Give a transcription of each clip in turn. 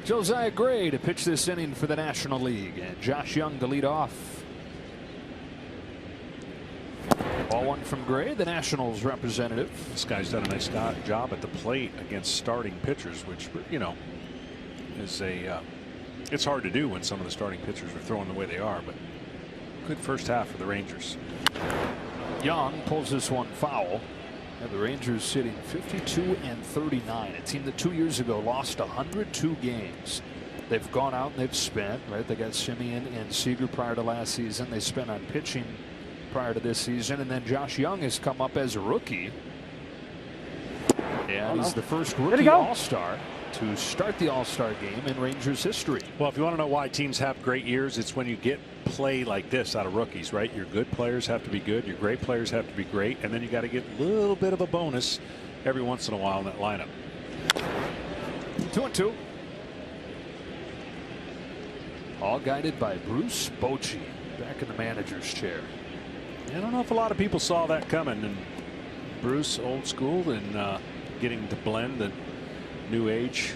Josiah Gray to pitch this inning for the National League, and Josh Young to lead off. Ball one from Gray, the Nationals representative. This guy's done a nice job at the plate against starting pitchers, which, you know, is it's hard to do when some of the starting pitchers are throwing the way they are, but good first half for the Rangers. Young pulls this one foul. And the Rangers sitting 52-39, a team that 2 years ago lost 102 games. They've gone out and they've spent, right? They got Simeon and Seager prior to last season. They spent on pitching prior to this season, and then Josh Young has come up as a rookie. And he's the first rookie All-Star to start the All-Star game in Rangers history. Well, if you want to know why teams have great years, it's when you get play like this out of rookies, right? Your good players have to be good, your great players have to be great, and then you got to get a little bit of a bonus every once in a while in that lineup. 2-2. All guided by Bruce Bochy back in the manager's chair. I don't know if a lot of people saw that coming, and Bruce, old school, and getting to blend the new age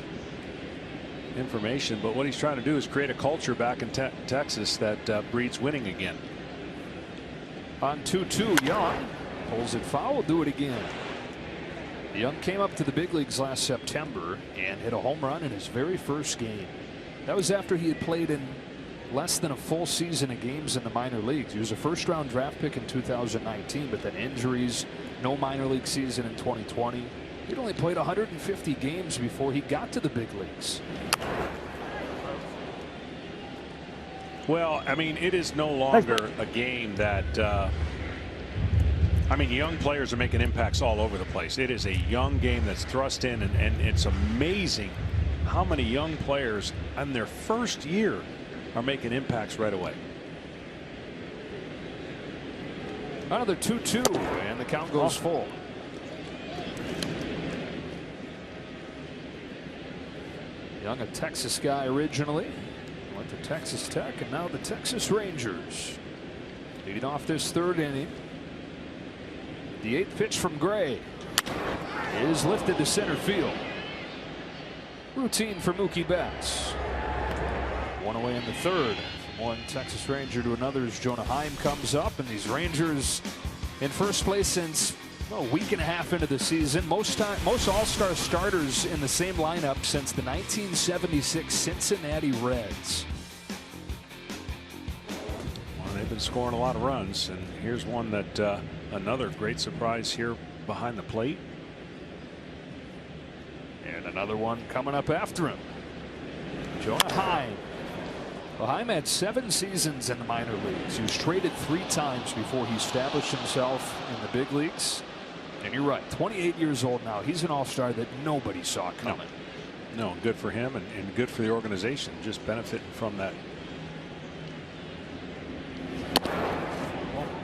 information, but what he's trying to do is create a culture back in Texas that breeds winning again. On 2-2, Young pulls it foul. Will do it again. Young came up to the big leagues last September and hit a home run in his very first game. That was after he had played in less than a full season of games in the minor leagues. He was a first-round draft pick in 2019, but then injuries, no minor league season in 2020. He'd only played 150 games before he got to the big leagues. Well, I mean, it is no longer a game that I mean, young players are making impacts all over the place. It is a young game that's thrust in, and it's amazing how many young players in their first year are making impacts right away. Another 2-2, and the count goes full. Young, a Texas guy originally, went to Texas Tech, and now the Texas Rangers. Leading off this third inning. The 8th pitch from Gray is lifted to center field. Routine for Mookie Betts. One away in the third. From one Texas Ranger to another as Jonah Heim comes up, and these Rangers in first place since a week and a half into the season. Most All-Star starters in the same lineup since the 1976 Cincinnati Reds. Well, they've been scoring a lot of runs, and here's one that another great surprise here behind the plate. And another one coming up after him. Jonah Heim. Well, Heim had 7 seasons in the minor leagues. He was traded 3 times before he established himself in the big leagues. And you're right, 28 years old now. He's an all-star that nobody saw coming. No, good for him and good for the organization. Just benefiting from that.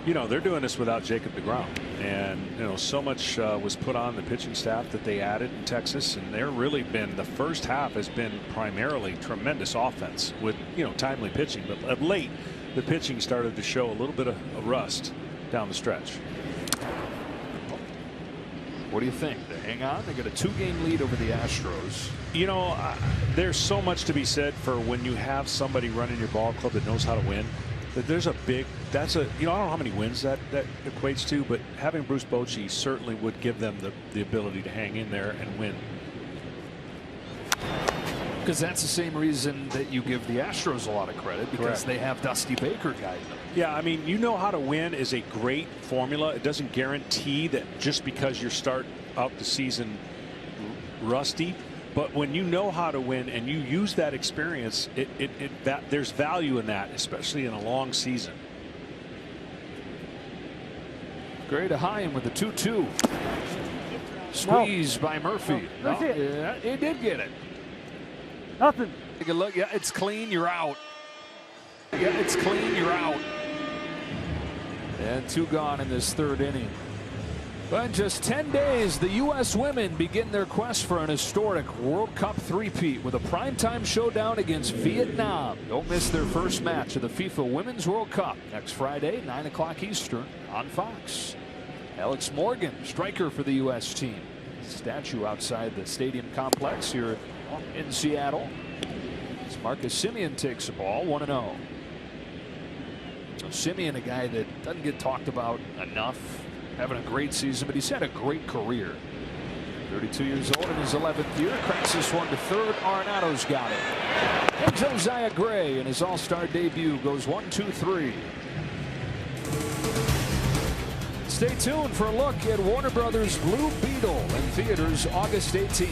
You know, they're doing this without Jacob deGrom. And, you know, so much was put on the pitching staff that they added in Texas. And they're really been, the first half has been primarily tremendous offense with, you know, timely pitching. But of late, the pitching started to show a little bit of a rust down the stretch. What do you think? They hang on. They got a 2-game lead over the Astros. You know, there's so much to be said for when you have somebody running your ball club that knows how to win. That there's a big, that's a, you know, I don't know how many wins that equates to, but having Bruce Bochy certainly would give them the ability to hang in there and win. Because that's the same reason that you give the Astros a lot of credit, because Correct. They have Dusty Baker guiding them. Yeah, I mean, you know how to win is a great formula. It doesn't guarantee that just because you start out the season rusty, but when you know how to win and you use that experience, there's value in that, especially in a long season. Gray to Heim with the 2-2. Squeeze by Murphy. No, yeah, he did get it. Nothing. Take a look. Yeah, it's clean. You're out. Yeah, it's clean. You're out. And 2 gone in this third inning. But in just 10 days, the U.S. women begin their quest for an historic World Cup three-peat with a primetime showdown against Vietnam. Don't miss their first match of the FIFA Women's World Cup next Friday, 9 o'clock Eastern on Fox. Alex Morgan, striker for the U.S. team. Statue outside the stadium complex here in Seattle. As Marcus Semien takes the ball, 1-0. Semien, a guy that doesn't get talked about enough, having a great season, but he's had a great career. 32 years old in his 11th year. Cracks this one to third. Arenado's got it. And Josiah Gray in his all-star debut goes 1-2-3. Stay tuned for a look at Warner Brothers' Blue Beetle in theaters August 18th.